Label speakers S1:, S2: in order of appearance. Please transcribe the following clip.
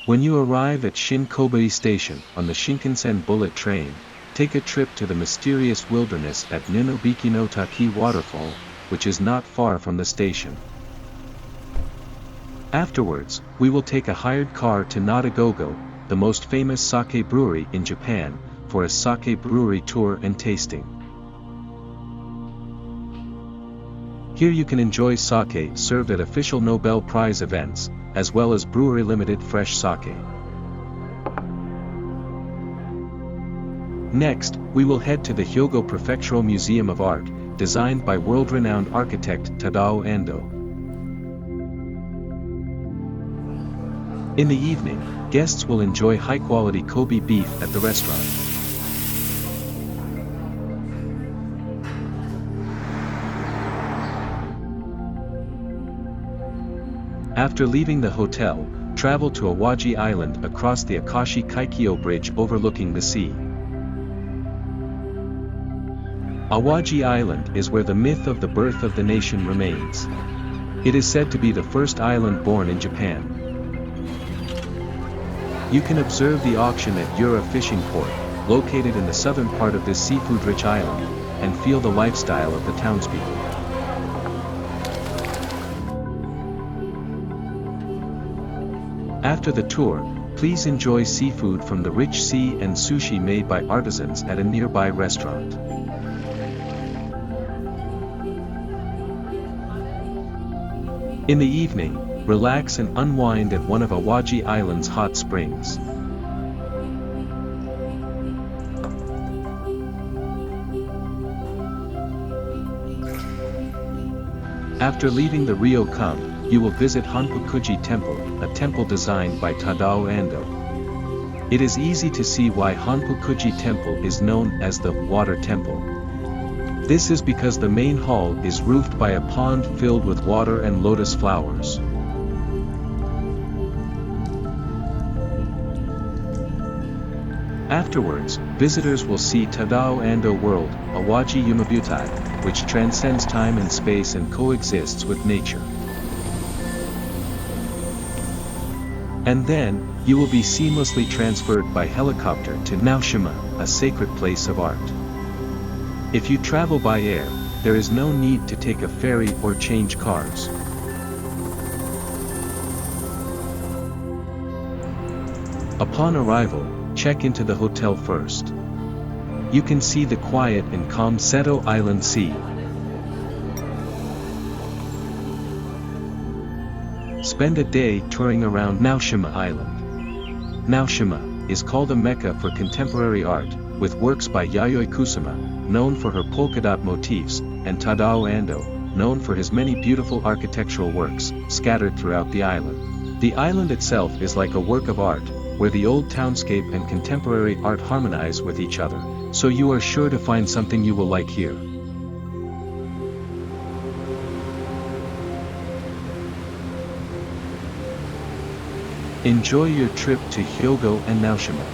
S1: When you arrive at Shin-Kobe Station on the Shinkansen bullet train, take a trip to the mysterious wilderness at Ninobiki no Taki waterfall, which is not far from the station. Afterwards, we will take a hired car to Nadagogo, the most famous sake brewery in Japan, for a sake brewery tour and tasting. Here you can enjoy sake served at official Nobel Prize events, as well as brewery limited fresh sake. Next, we will head to the Hyogo Prefectural Museum of Art, designed by world-renowned architect Tadao Ando. In the evening, guests will enjoy high-quality Kobe beef at the restaurant. After leaving the hotel, travel to Awaji Island across the Akashi Kaikyo Bridge overlooking the sea. Awaji Island is where the myth of the birth of the nation remains. It is said to be the first island born in Japan. You can observe the auction at Yura Fishing Port, located in the southern part of this seafood-rich island, and feel the lifestyle of the townspeople. After the tour, please enjoy seafood from the rich sea and sushi made by artisans at a nearby restaurant. In the evening, relax and unwind at one of Awaji Island's hot springs. After leaving the ryokan, you will visit Honpukuji Temple, a temple designed by Tadao Ando. It is easy to see why Honpukuji Temple is known as the Water Temple. This is because the main hall is roofed by a pond filled with water and lotus flowers. Afterwards, visitors will see Tadao Ando World, Awaji Yumabutai, which transcends time and space and coexists with nature. And then, you will be seamlessly transferred by helicopter to Naoshima, a sacred place of art. If you travel by air, there is no need to take a ferry or change cars. Upon arrival, check into the hotel first. You can see the quiet and calm Seto Inland Sea. Spend a day touring around Naoshima Island. Naoshima is called a mecca for contemporary art, with works by Yayoi Kusama, known for her polka dot motifs, and Tadao Ando, known for his many beautiful architectural works, scattered throughout the island. The island itself is like a work of art, where the old townscape and contemporary art harmonize with each other, so you are sure to find something you will like here. Enjoy your trip to Hyogo and Naoshima.